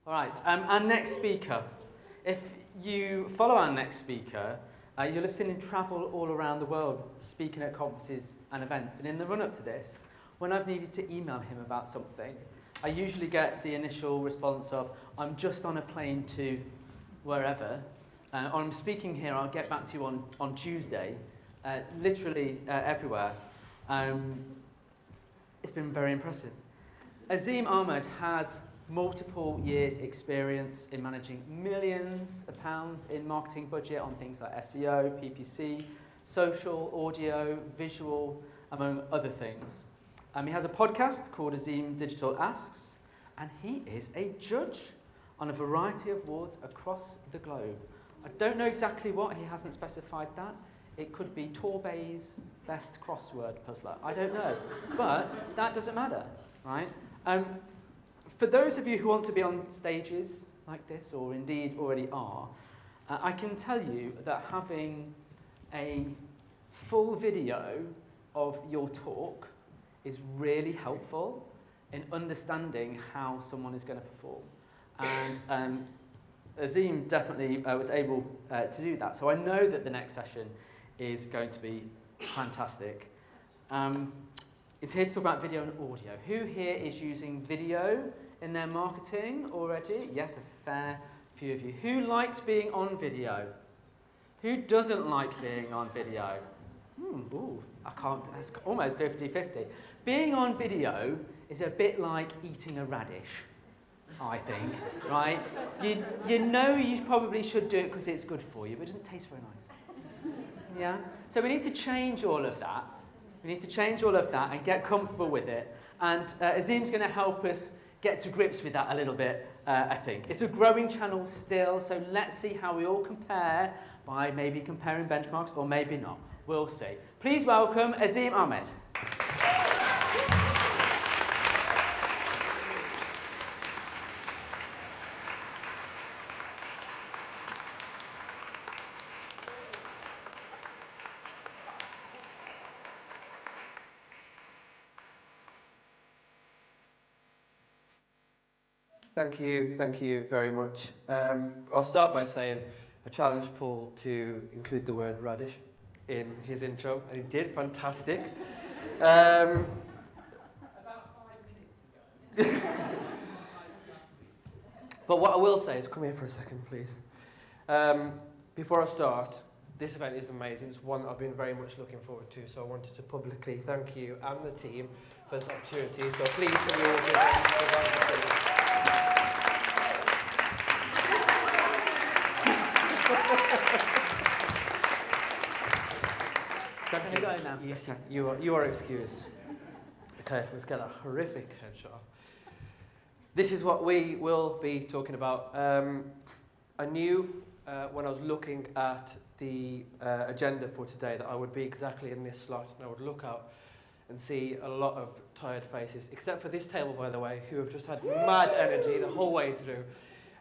All right, our next speaker. If you follow our next speaker, you'll have seen him travel all around the world, speaking at conferences and events. And in the run-up to this, when I've needed to email him about something, I usually get the initial response of, I'm just on a plane to wherever, or I'm speaking here, I'll get back to you on Tuesday, literally everywhere. It's been very impressive. Azeem Ahmad has multiple years experience in managing millions of pounds in marketing budget on things like SEO, PPC, social, audio, visual, among other things. He has a podcast called Azeem Digital Asks, and he is a judge on a variety of awards across the globe. I don't know exactly what, he hasn't specified that. It could be Torbay's best crossword puzzler, I don't know. But that doesn't matter, right? For those of you who want to be on stages like this, or indeed already are, I can tell you that having a full video of your talk is really helpful in understanding how someone is going to perform. And Azeem definitely was able to do that. So I know that the next session is going to be fantastic. It's here to talk about video and audio. Who here is using video in their marketing already? Yes, a fair few of you. Who likes being on video? Who doesn't like being on video? I can't, that's almost 50-50. Being on video is a bit like eating a radish, I think, right? You know you probably should do it because it's good for you, but it doesn't taste very nice. Yeah? So we need to change all of that. We need to change all of that and get comfortable with it. And Azeem's going to help us get to grips with that a little bit, I think. It's a growing channel still, so let's see how we all compare by maybe comparing benchmarks, or maybe not. We'll see. Please welcome Azeem Ahmad. Thank you very much. I'll start by saying I challenged Paul to include the word radish in his intro, and he did fantastic. About 5 minutes ago. But what I will say is, come here for a second, please. Before I start, this event is amazing. It's one I've been very much looking forward to, so I wanted to publicly thank you and the team for this opportunity. So please, can you all give a round of applause? Can you go now? Yes, you are excused. Okay, let's get that horrific headshot off. This is what we will be talking about. I knew when I was looking at the agenda for today that I would be exactly in this slot, and I would look out and see a lot of tired faces, except for this table, by the way, who have just had mad energy the whole way through.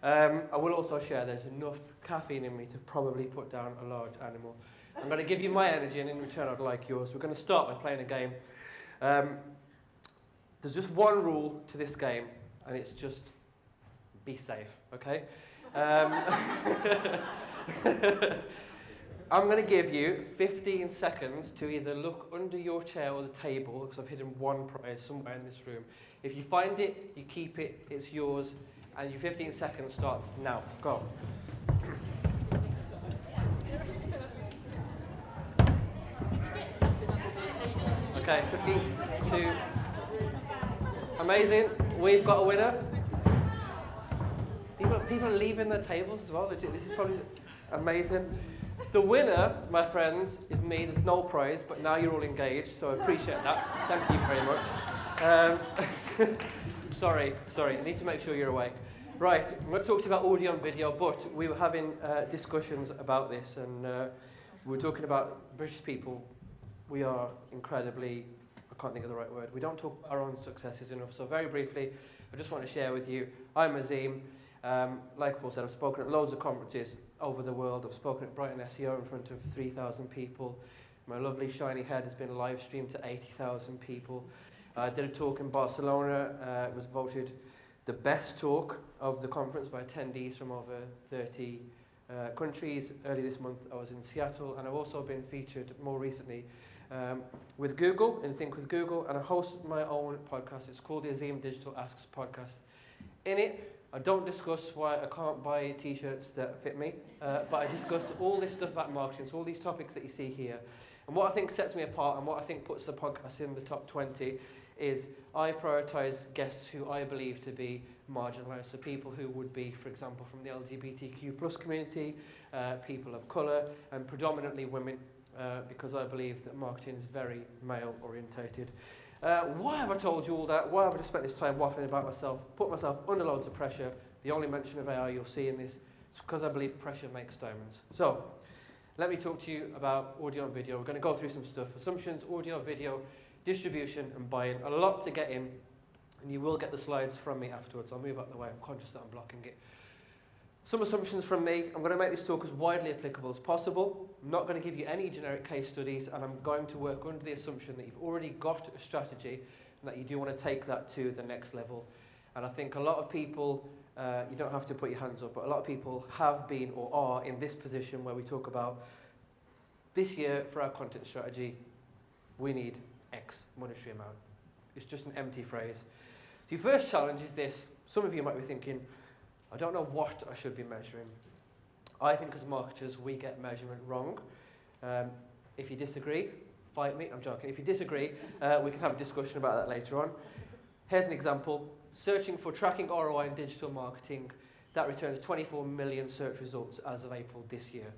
I will also share there's enough caffeine in me to probably put down a large animal. I'm going to give you my energy, and in return I'd like yours. We're going to start by playing a game. There's just one rule to this game, and it's just be safe, okay? I'm going to give you 15 seconds to either look under your chair or the table, because I've hidden one prize somewhere in this room. If you find it, you keep it, it's yours, and your 15 seconds starts now. Go. Okay, 3, 2. Amazing. We've got a winner. People are leaving their tables as well. Legit, this is probably amazing. The winner, my friends, is me. There's no prize, but now you're all engaged, so I appreciate that. Thank you very much. Sorry. I need to make sure you're awake. Right, I'm going to talk to you about audio and video, but we were having discussions about this, and we were talking about British people. We are incredibly, I can't think of the right word, we don't talk about our own successes enough. So very briefly, I just want to share with you, I'm Azeem. Like Paul said, I've spoken at loads of conferences over the world. I've spoken at Brighton SEO in front of 3,000 people. My lovely shiny head has been live streamed to 80,000 people. I did a talk in Barcelona. It was voted the best talk of the conference by attendees from over 30 countries. Early this month I was in Seattle, and I've also been featured more recently with Google, in Think with Google, and I host my own podcast. It's called the Azeem Digital Asks Podcast. In it, I don't discuss why I can't buy t-shirts that fit me, but I discuss all this stuff about marketing, so all these topics that you see here. And what I think sets me apart and what I think puts the podcast in the top 20 is I prioritise guests who I believe to be marginalised. So people who would be, for example, from the LGBTQ plus community, people of colour, and predominantly women, because I believe that marketing is very male orientated. Why have I told you all that? Why have I just spent this time waffling about myself, put myself under loads of pressure? The only mention of AI you'll see in this is because I believe pressure makes diamonds. So, let me talk to you about audio and video. We're going to go through some stuff. Assumptions, audio, video, distribution and buying. A lot to get in, and you will get the slides from me afterwards. I'll move out of the way. I'm conscious that I'm blocking it. Some assumptions from me. I'm going to make this talk as widely applicable as possible. I'm not going to give you any generic case studies, and I'm going to work under the assumption that you've already got a strategy and that you do want to take that to the next level. And I think a lot of people, you don't have to put your hands up, but a lot of people have been or are in this position where we talk about this year for our content strategy, we need X monetary amount. It's just an empty phrase. So your first challenge is this. Some of you might be thinking, I don't know what I should be measuring. I think as marketers, we get measurement wrong. If you disagree, fight me. I'm joking. If you disagree, we can have a discussion about that later on. Here's an example. Searching for tracking ROI in digital marketing, that returns 24 million search results as of April this year.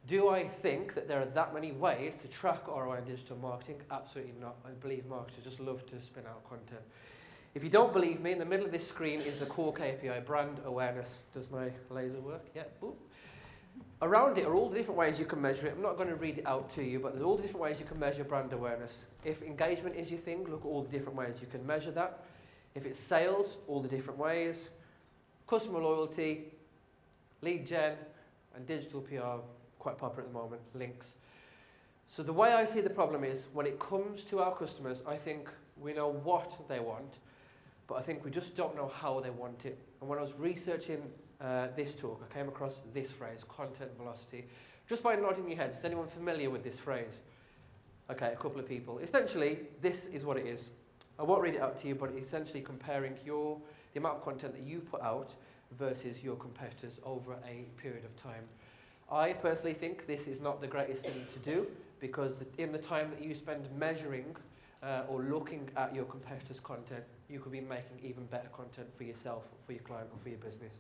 Do I think that there are that many ways to track ROI in digital marketing? Absolutely not. I believe marketers just love to spin out content. If you don't believe me, in the middle of this screen is the core KPI, brand awareness. Does my laser work? Yeah. Ooh. Around it are all the different ways you can measure it. I'm not going to read it out to you, but there's all the different ways you can measure brand awareness. If engagement is your thing, look at all the different ways you can measure that. If it's sales, all the different ways. Customer loyalty, lead gen, and digital PR, quite popular at the moment, links. So the way I see the problem is, when it comes to our customers, I think we know what they want, but I think we just don't know how they want it. And when I was researching this talk, I came across this phrase, content velocity. Just by nodding your heads, is anyone familiar with this phrase? Okay, a couple of people. Essentially, this is what it is. I won't read it out to you, but it's essentially comparing the amount of content that you put out versus your competitors over a period of time. I personally think this is not the greatest thing to do, because in the time that you spend measuring or looking at your competitors' content, you could be making even better content for yourself, for your client, or for your business.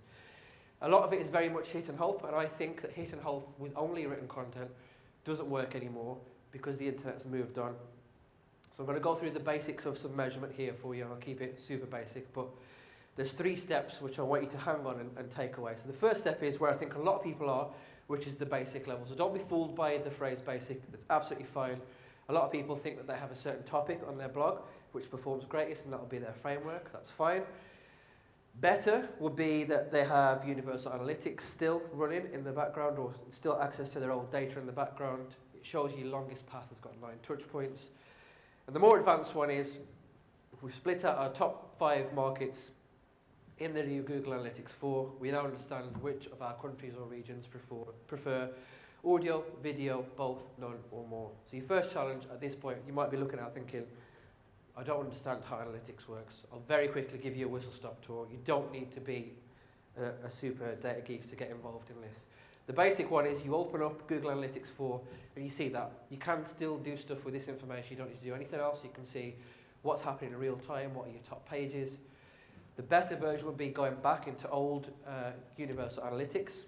A lot of it is very much hit and hope, and I think that hit and hope with only written content doesn't work anymore because the internet's moved on. So I'm going to go through the basics of some measurement here for you, and I'll keep it super basic, but there's 3 steps which I want you to hang on and take away. So the first step is where I think a lot of people are, which is the basic level. So don't be fooled by the phrase basic. That's absolutely fine. A lot of people think that they have a certain topic on their blog which performs greatest, and that will be their framework. That's fine. Better would be that they have universal analytics still running in the background, or still access to their old data in the background. It shows you longest path has got 9 touch points. And the more advanced one is, we've split out our top 5 markets in the new Google Analytics 4. We now understand which of our countries or regions prefer audio, video, both, none or more. So your first challenge at this point, you might be looking at thinking, I don't understand how analytics works. I'll very quickly give you a whistle-stop tour. You don't need to be a super data geek to get involved in this. The basic one is you open up Google Analytics 4 and you see that. You can still do stuff with this information. You don't need to do anything else. You can see what's happening in real time, what are your top pages. The better version would be going back into old Universal Analytics.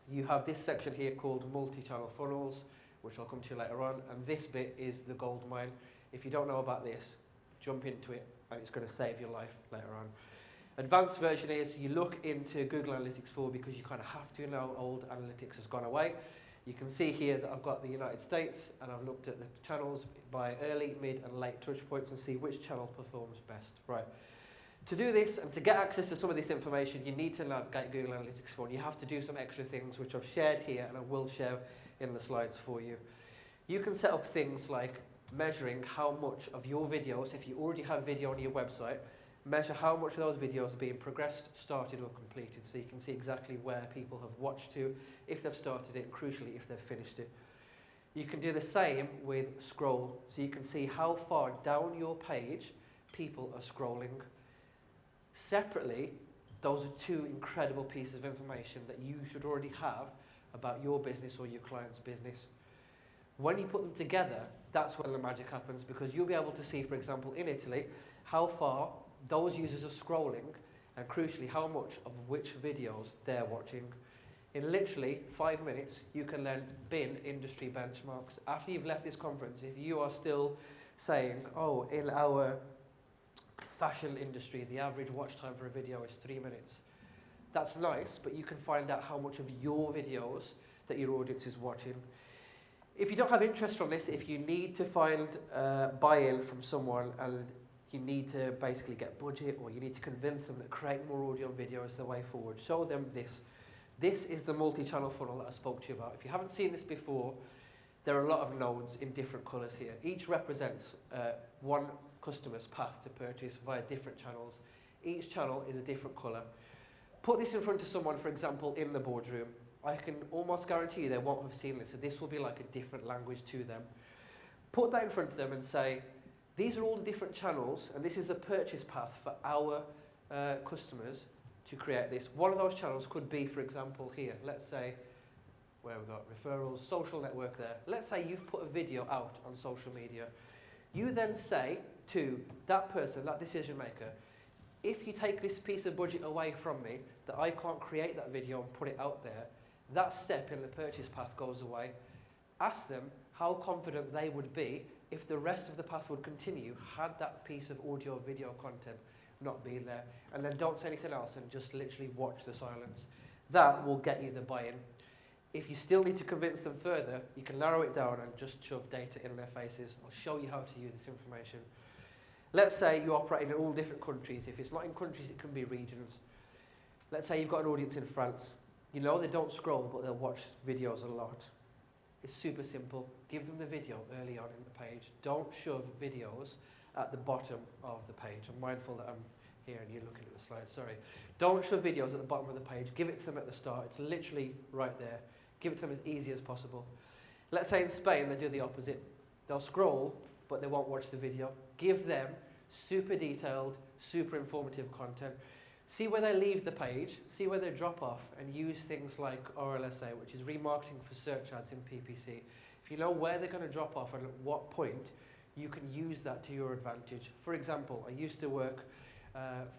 You have this section here called multi-channel funnels, which I'll come to later on, and this bit is the gold mine. If you don't know about this, jump into it, and it's going to save your life later on. Advanced version is you look into Google Analytics 4 because you kind of have to now. Old analytics has gone away. You can see here that I've got the United States, and I've looked at the channels by early, mid and late touch points and see which channel performs best. Right. To do this and to get access to some of this information, you need to navigate Google Analytics 4, and you have to do some extra things which I've shared here and I will share in the slides for you. You can set up things like measuring how much of your videos, if you already have video on your website, measure how much of those videos are being progressed, started or completed, so you can see exactly where people have watched to, if they've started it, and crucially if they've finished it. You can do the same with scroll, so you can see how far down your page people are scrolling. Separately, those are two incredible pieces of information that you should already have about your business or your client's business. When you put them together, that's when the magic happens, because you'll be able to see, for example, in Italy, how far those users are scrolling, and crucially, how much of which videos they're watching. In literally 5 minutes, you can then bin industry benchmarks. After you've left this conference, if you are still saying, oh, in our fashion industry, the average watch time for a video is 3 minutes, that's nice, but you can find out how much of your videos that your audience is watching. If you don't have interest from this, if you need to find buy-in from someone and you need to basically get budget, or you need to convince them that creating more audio and video is the way forward, show them this. This is the multi-channel funnel that I spoke to you about. If you haven't seen this before, there are a lot of nodes in different colours here. Each represents one customer's path to purchase via different channels. Each channel is a different colour. Put this in front of someone, for example, in the boardroom. I can almost guarantee you they won't have seen this, so this will be like a different language to them. Put that in front of them and say, these are all the different channels, and this is a purchase path for our customers to create this. One of those channels could be, for example, here. Let's say, where we've got referrals, social network there. Let's say you've put a video out on social media. You then say to that person, that decision maker, if you take this piece of budget away from me, that I can't create that video and put it out there, that step in the purchase path goes away. Ask them how confident they would be if the rest of the path would continue had that piece of audio or video content not been there. And then don't say anything else and just literally watch the silence. That will get you the buy-in. If you still need to convince them further, you can narrow it down and just shove data in their faces. I'll show you how to use this information. Let's say you operate in all different countries. If it's not in countries, it can be regions. Let's say you've got an audience in France. You know they don't scroll, but they'll watch videos a lot. It's super simple. Give them the video early on in the page. Don't shove videos at the bottom of the page. I'm mindful that I'm here and you're looking at the slide, sorry. Don't shove videos at the bottom of the page. Give it to them at the start. It's literally right there. Give it to them as easy as possible. Let's say in Spain they do the opposite. They'll scroll, but they won't watch the video. Give them super detailed, super informative content. See where they leave the page, see where they drop off, and use things like RLSA, which is remarketing for search ads in PPC. If you know where they're going to drop off and at what point, you can use that to your advantage. For example, I used to work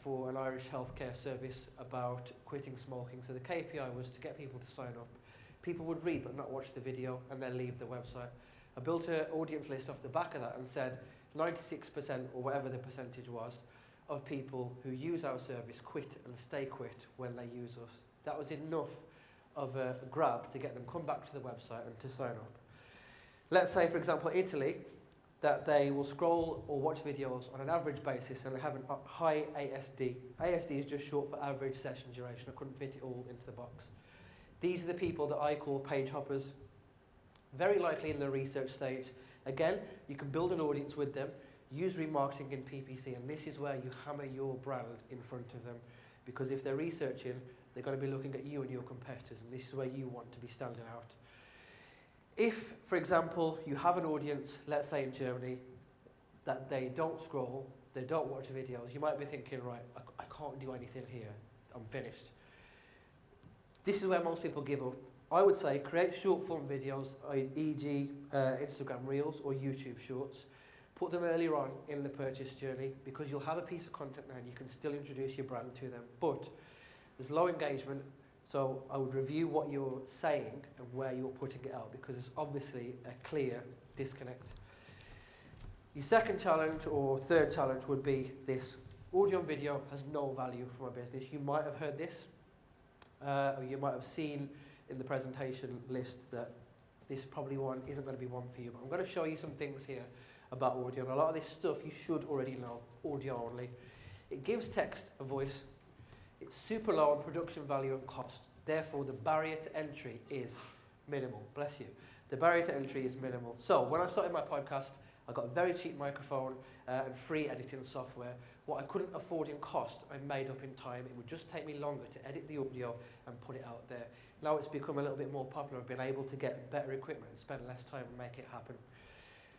for an Irish healthcare service about quitting smoking. So the KPI was to get people to sign up. People would read but not watch the video and then leave the website. I built an audience list off the back of that and said 96% or whatever the percentage was of people who use our service quit and stay quit when they use us. That was enough of a grab to get them come back to the website and to sign up. Let's say, for example, Italy, that they will scroll or watch videos on an average basis and they have a high ASD. ASD is just short for average session duration. I couldn't fit it all into the box. These are the people that I call page hoppers. Very likely in the research stage. Again, you can build an audience with them, use remarketing in PPC, and this is where you hammer your brand in front of them. Because if they're researching, they're going to be looking at you and your competitors, and this is where you want to be standing out. If, for example, you have an audience, let's say in Germany, that they don't scroll, they don't watch videos, you might be thinking, right, I can't do anything here, I'm finished. This is where most people give up. I would say create short form videos, e.g. Instagram Reels or YouTube Shorts. Put them earlier on in the purchase journey because you'll have a piece of content now and you can still introduce your brand to them. But there's low engagement, so I would review what you're saying and where you're putting it out because there's obviously a clear disconnect. Your second challenge or third challenge would be this. Audio and video has no value for my business. You might have heard this, or you might have seen in the presentation list that this probably one isn't going to be one for you. But I'm going to show you some things here about audio. And a lot of this stuff you should already know, audio only. It gives text a voice. It's super low on production value and cost. Therefore, the barrier to entry is minimal. Bless you. The barrier to entry is minimal. So when I started my podcast, I got a very cheap microphone and free editing software. What I couldn't afford in cost, I made up in time. It would just take me longer to edit the audio and put it out there. Now it's become a little bit more popular. I've been able to get better equipment and spend less time and make it happen.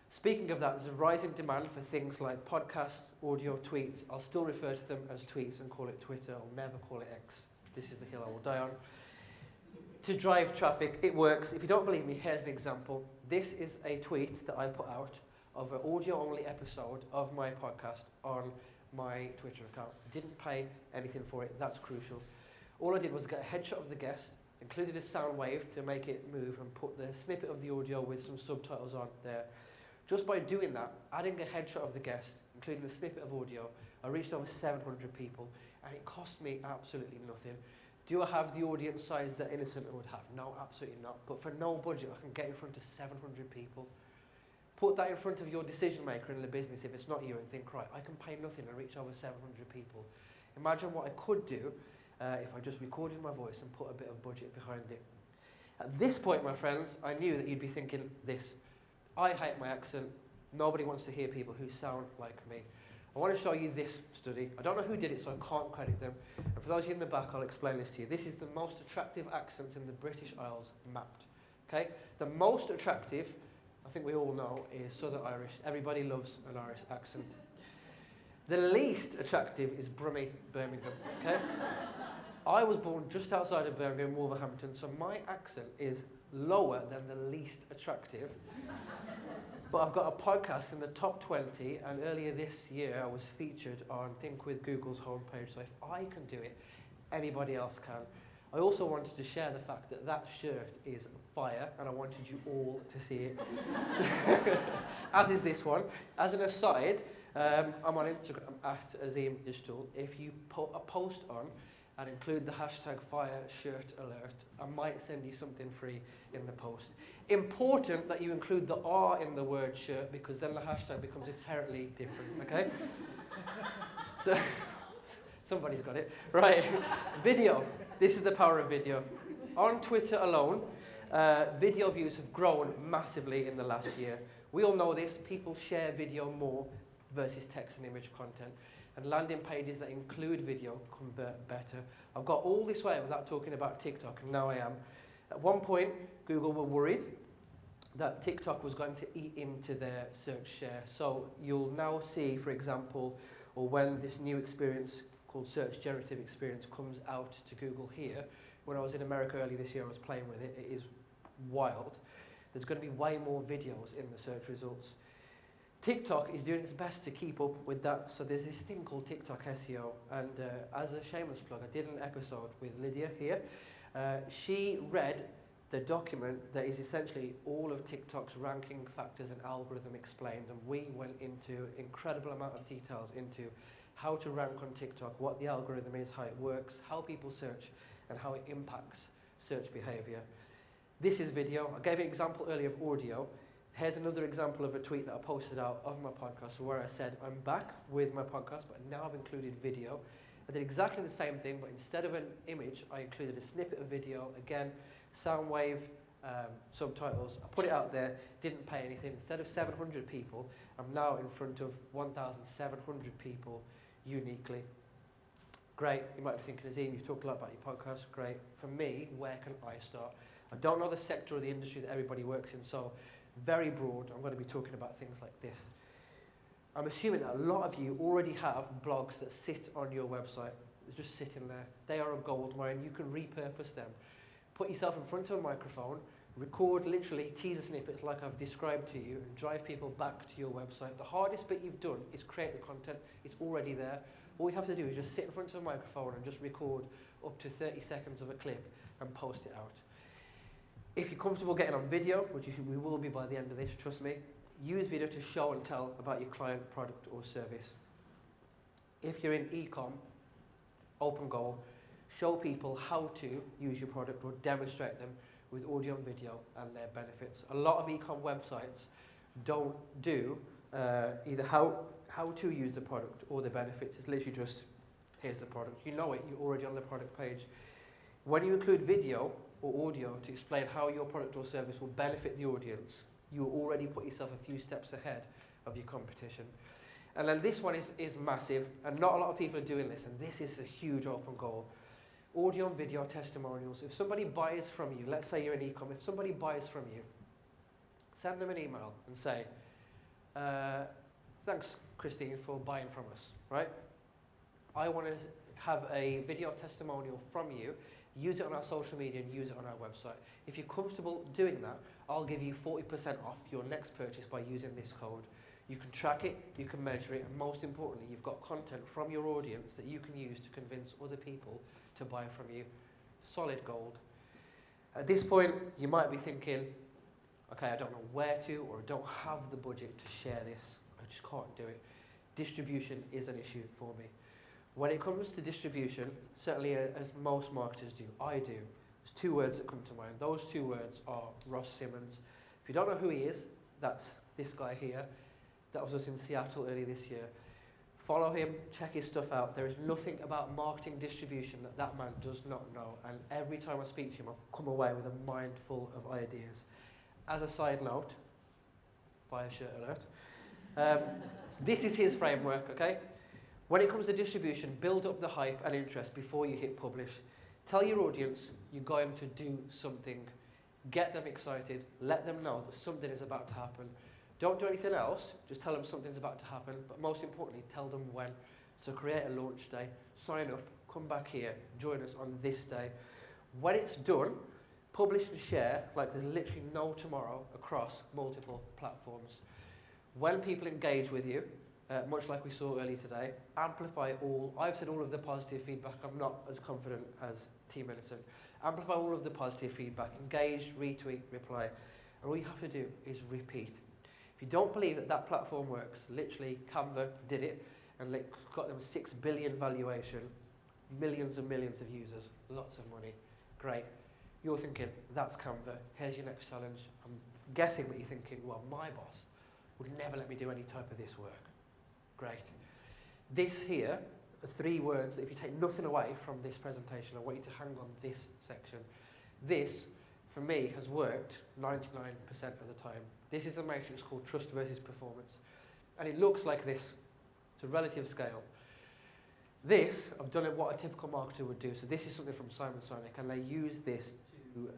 Speaking of that, there's a rising demand for things like podcasts, audio, tweets. I'll still refer to them as tweets and call it Twitter. I'll never call it X. This is the hill I will die on. To drive traffic, it works. If you don't believe me, here's an example. This is a tweet that I put out of an audio-only episode of my podcast on my Twitter account. Didn't pay anything for it. That's crucial. All I did was get a headshot of the guest, included a sound wave to make it move, and put the snippet of the audio with some subtitles on there. Just by doing that, adding a headshot of the guest, including a snippet of audio, I reached over 700 people, and it cost me absolutely nothing. Do I have the audience size that Innocent would have? No, absolutely not. But for no budget, I can get in front of 700 people. Put that in front of your decision maker in the business if it's not you, and think, right, I can pay nothing and reach over 700 people. Imagine what I could do if I just recorded my voice and put a bit of budget behind it. At this point, my friends, I knew that you'd be thinking this. I hate my accent. Nobody wants to hear people who sound like me. I want to show you this study. I don't know who did it, so I can't credit them. And for those of you in the back, I'll explain this to you. This is the most attractive accents in the British Isles mapped. Okay? The most attractive, I think we all know, is Southern Irish. Everybody loves an Irish accent. The least attractive is Brummie, Birmingham. Okay? I was born just outside of Birmingham, Wolverhampton, so my accent is lower than the least attractive. But I've got a podcast in the top 20, and earlier this year I was featured on Think With Google's homepage, so if I can do it, anybody else can. I also wanted to share the fact that that shirt is fire, and I wanted you all to see it. So, as is this one. As an aside, I'm on Instagram at Azeem Digital. If you put a post on and include the hashtag #FireShirtAlert, I might send you something free in the post. Important that you include the R in the word shirt, because then the hashtag becomes inherently different, okay? So, somebody's got it. Right, video. This is the power of video. On Twitter alone, video views have grown massively in the last year. We all know this. People share video more versus text and image content. And landing pages that include video convert better. I've got all this way without talking about TikTok, and now I am. At one point, Google were worried that TikTok was going to eat into their search share. So you'll now see, for example, or when this new experience called Search Generative Experience comes out to Google here, when I was in America early this year, I was playing with it. It is wild. There's going to be way more videos in the search results. TikTok is doing its best to keep up with that. So there's this thing called TikTok SEO. And as a shameless plug, I did an episode with Lydia here. She read the document that is essentially all of TikTok's ranking factors and algorithm explained. And we went into incredible amount of details into how to rank on TikTok, what the algorithm is, how it works, how people search, and how it impacts search behavior. This is video. I gave an example earlier of audio. Here's another example of a tweet that I posted out of my podcast where I said, I'm back with my podcast, but now I've included video. I did exactly the same thing, but instead of an image, I included a snippet of video. Again, sound wave, subtitles. I put it out there, didn't pay anything. Instead of 700 people, I'm now in front of 1,700 people uniquely. Great. You might be thinking, Azeem, you've talked a lot about your podcast. Great. For me, where can I start? I don't know the sector or the industry that everybody works in, so very broad. I'm going to be talking about things like this. I'm assuming that a lot of you already have blogs that sit on your website. They're just sitting there. They are a gold mine. You can repurpose them. Put yourself in front of a microphone, record literally teaser snippets like I've described to you, and drive people back to your website. The hardest bit you've done is create the content. It's already there. All you have to do is just sit in front of a microphone and just record up to 30 seconds of a clip and post it out. If you're comfortable getting on video, which we will be by the end of this, trust me, use video to show and tell about your client, product or service. If you're in e-com, open goal, show people how to use your product or demonstrate them with audio and video and their benefits. A lot of e-com websites don't do either how to use the product or the benefits. It's literally just, here's the product. You know it, you're already on the product page. When you include video or audio to explain how your product or service will benefit the audience, you already put yourself a few steps ahead of your competition. And then this one is massive, and not a lot of people are doing this, and this is a huge open goal. Audio and video testimonials. If somebody buys from you, let's say you're an e-com, if somebody buys from you, send them an email and say, thanks, Christine, for buying from us, right? I want to have a video testimonial from you, use it on our social media and use it on our website. If you're comfortable doing that, I'll give you 40% off your next purchase by using this code. You can track it, you can measure it, and most importantly, you've got content from your audience that you can use to convince other people to buy from you. Solid gold. At this point, you might be thinking, okay, I don't know where to, or I don't have the budget to share this. I just can't do it. Distribution is an issue for me. When it comes to distribution, certainly as most marketers do, I do, there's two words that come to mind. Those two words are Ross Simmons. If you don't know who he is, that's this guy here. That was us in Seattle earlier this year. Follow him, check his stuff out. There is nothing about marketing distribution that that man does not know. And every time I speak to him, I've come away with a mind full of ideas. As a side note, fire shirt alert, this is his framework, okay? When it comes to distribution, build up the hype and interest before you hit publish. Tell your audience you're going to do something. Get them excited. Let them know that something is about to happen. Don't do anything else, just tell them something's about to happen, but most importantly, tell them when. So create a launch day, sign up, come back here, join us on this day. When it's done, publish and share like there's literally no tomorrow across multiple platforms. When people engage with you, much like we saw earlier today, amplify all. I've said all of the positive feedback. I'm not as confident as Team Edison. Amplify all of the positive feedback. Engage, retweet, reply. And all you have to do is repeat. If you don't believe that that platform works, literally Canva did it and got them 6 billion valuation, millions and millions of users, lots of money. Great. You're thinking, that's Canva. Here's your next challenge. I'm guessing that you're thinking, well, my boss would never let me do any type of this work. Great. This here are 3 words that if you take nothing away from this presentation, I want you to hang on this section. This, for me, has worked 99% of the time. This is a matrix called trust versus performance. And it looks like this. It's a relative scale. This, I've done it what a typical marketer would do. So this is something from Simon Sinek, and they use this to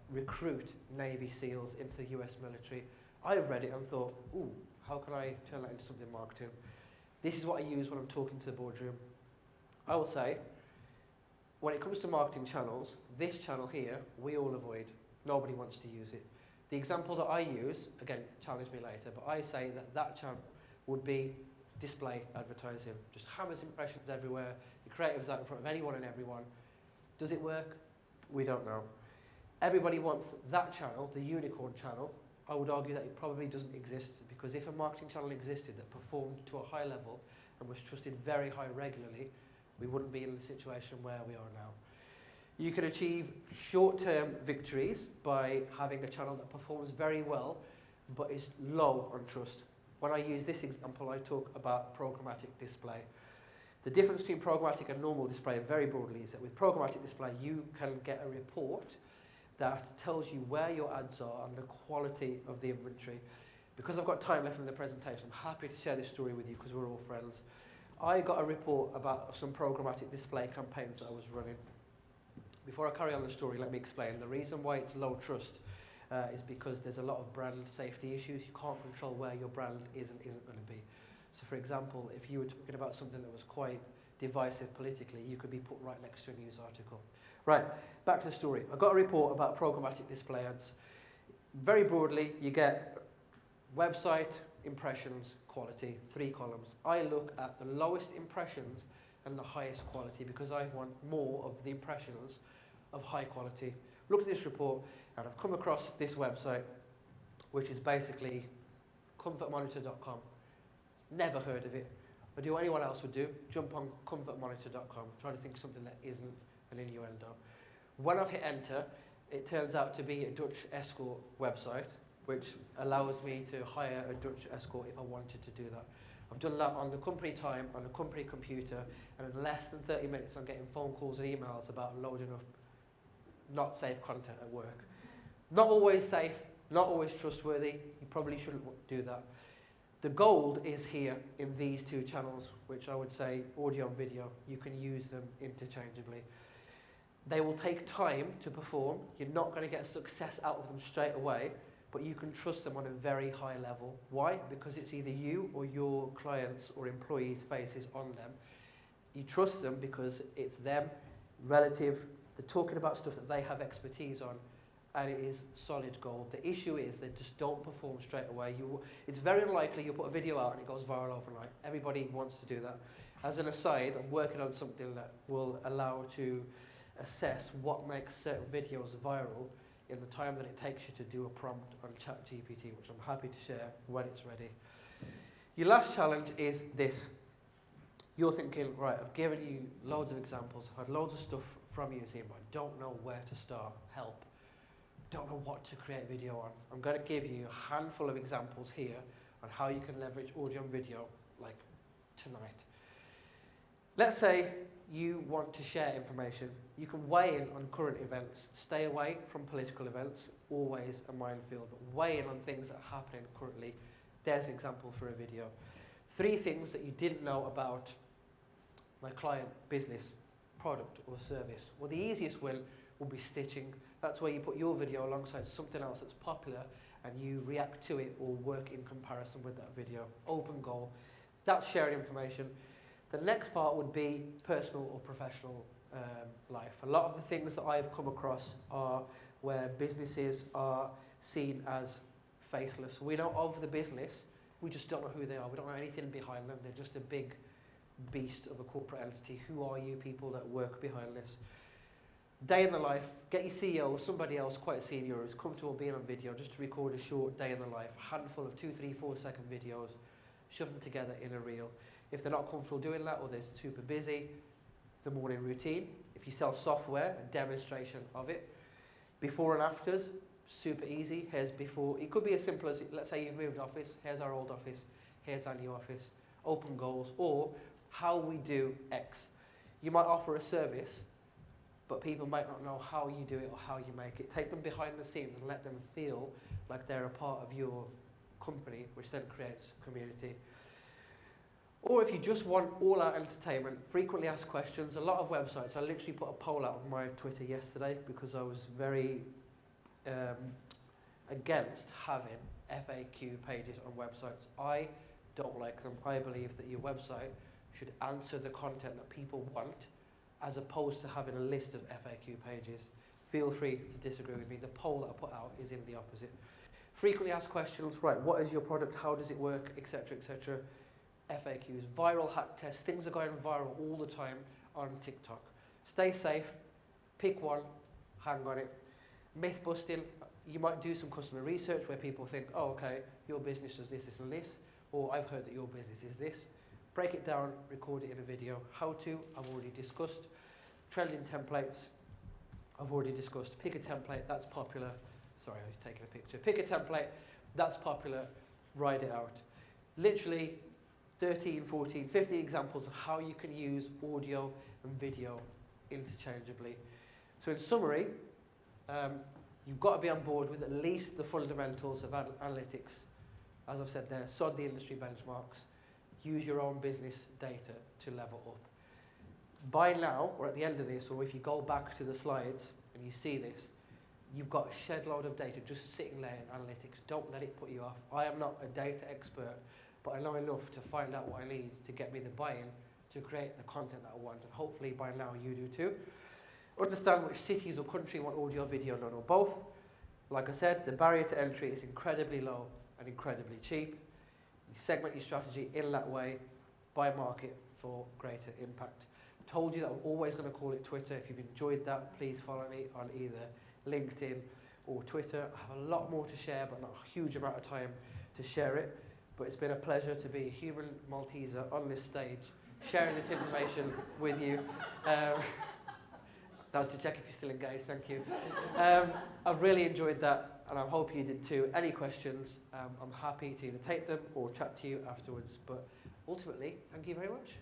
recruit Navy SEALs into the US military. I read it and thought, ooh, how can I turn that into something marketing? This is what I use when I'm talking to the boardroom. I will say, when it comes to marketing channels, this channel here, we all avoid. Nobody wants to use it. The example that I use, again, challenge me later, but I say that that channel would be display advertising. Just hammers impressions everywhere. The creative's out in front of anyone and everyone. Does it work? We don't know. Everybody wants that channel, the unicorn channel. I would argue that it probably doesn't exist, because if a marketing channel existed that performed to a high level and was trusted very high regularly, we wouldn't be in the situation where we are now. You can achieve short-term victories by having a channel that performs very well but is low on trust. When I use this example, I talk about programmatic display. The difference between programmatic and normal display, very broadly, is that with programmatic display you can get a report that tells you where your ads are and the quality of the inventory. Because I've got time left in the presentation, I'm happy to share this story with you because we're all friends. I got a report about some programmatic display campaigns that I was running. Before I carry on the story, let me explain. The reason why it's low trust is because there's a lot of brand safety issues. You can't control where your brand is and isn't going to be. So for example, if you were talking about something that was quite divisive politically, you could be put right next to a news article. Right, back to the story. I got a report about programmatic display ads. Very broadly, you get website, impressions, quality, 3 columns. I look at the lowest impressions and the highest quality because I want more of the impressions of high quality. Looked at this report and I've come across this website, which is basically comfortmonitor.com. Never heard of it. I do what anyone else would do, jump on comfortmonitor.com, try to think of something that isn't an innuendo. When I've hit enter, it turns out to be a Dutch escort website, which allows me to hire a Dutch escort if I wanted to do that. I've done that on the company time, on the company computer, and in less than 30 minutes I'm getting phone calls and emails about loading up not safe content at work. Not always safe, not always trustworthy, you probably shouldn't do that. The gold is here in these two channels, which I would say audio and video. You can use them interchangeably. They will take time to perform. You're not going to get success out of them straight away, but you can trust them on a very high level. Why? Because it's either you or your clients or employees' faces on them. You trust them because it's them, relative, they're talking about stuff that they have expertise on, and it is solid gold. The issue is they just don't perform straight away. It's very unlikely you'll put a video out and it goes viral overnight. Everybody wants to do that. As an aside, I'm working on something that will allow to assess what makes certain videos viral in the time that it takes you to do a prompt on ChatGPT, which I'm happy to share when it's ready. Your last challenge is this. You're thinking, right, I've given you loads of examples, I've had loads of stuff from you, Azeem, but I don't know where to start. Help. Don't know what to create a video on. I'm going to give you a handful of examples here on how you can leverage audio and video, like tonight. Let's say you want to share information. You can weigh in on current events. Stay away from political events, always a minefield, but weigh in on things that are happening currently. There's an example for a video. 3 things that you didn't know about my client, business, product or service. Well, the easiest one will be stitching. That's where you put your video alongside something else that's popular and you react to it or work in comparison with that video. Open goal. That's sharing information. The next part would be personal or professional life. A lot of the things that I've come across are where businesses are seen as faceless. We know of the business, we just don't know who they are. We don't know anything behind them. They're just a big beast of a corporate entity. Who are you people that work behind this? Day in the life, get your CEO or somebody else quite senior who's comfortable being on video just to record a short day in the life, a handful of 2, 3, 4 second videos, shove them together in a reel. If they're not comfortable doing that or they're super busy, the morning routine. If you sell software, a demonstration of it. Before and afters, super easy. Here's before. It could be as simple as, let's say you've moved office, here's our old office, here's our new office. Open goals, or how we do X. You might offer a service, but people might not know how you do it or how you make it. Take them behind the scenes and let them feel like they're a part of your company, which then creates community. Or if you just want all-out entertainment, frequently asked questions. A lot of websites, I literally put a poll out on my Twitter yesterday because I was very against having FAQ pages on websites. I don't like them. I believe that your website should answer the content that people want as opposed to having a list of FAQ pages. Feel free to disagree with me. The poll that I put out is in the opposite. Frequently asked questions, right, what is your product, how does it work, etc., etc. FAQs, viral hack tests, things are going viral all the time on TikTok. Stay safe, pick one, hang on it. Myth busting, you might do some customer research where people think, oh okay, your business does this, this and this, or I've heard that your business is this. Break it down, record it in a video. How to, I've already discussed. Trending templates, I've already discussed. Pick a template, that's popular. Sorry, I was taking a picture. Pick a template, that's popular, ride it out. Literally 13, 14, 15 examples of how you can use audio and video interchangeably. So in summary, you've got to be on board with at least the fundamentals of analytics. As I've said there, sod the industry benchmarks. Use your own business data to level up. By now, or at the end of this, or if you go back to the slides and you see this, you've got a shed load of data just sitting there in analytics. Don't let it put you off. I am not a data expert, but I know enough to find out what I need to get me the buy-in to create the content that I want. And hopefully by now you do too. Understand which cities or country want audio, video, none or both. Like I said, the barrier to entry is incredibly low and incredibly cheap. You segment your strategy in that way by market for greater impact. Told you that I'm always going to call it Twitter. If you've enjoyed that, please follow me on either LinkedIn or Twitter. I have a lot more to share, but not a huge amount of time to share it. But it's been a pleasure to be a human Malteser on this stage, sharing this information with you. That was to check if you're still engaged, thank you. I've really enjoyed that, and I hope you did too. Any questions, I'm happy to either take them or chat to you afterwards. But ultimately, thank you very much.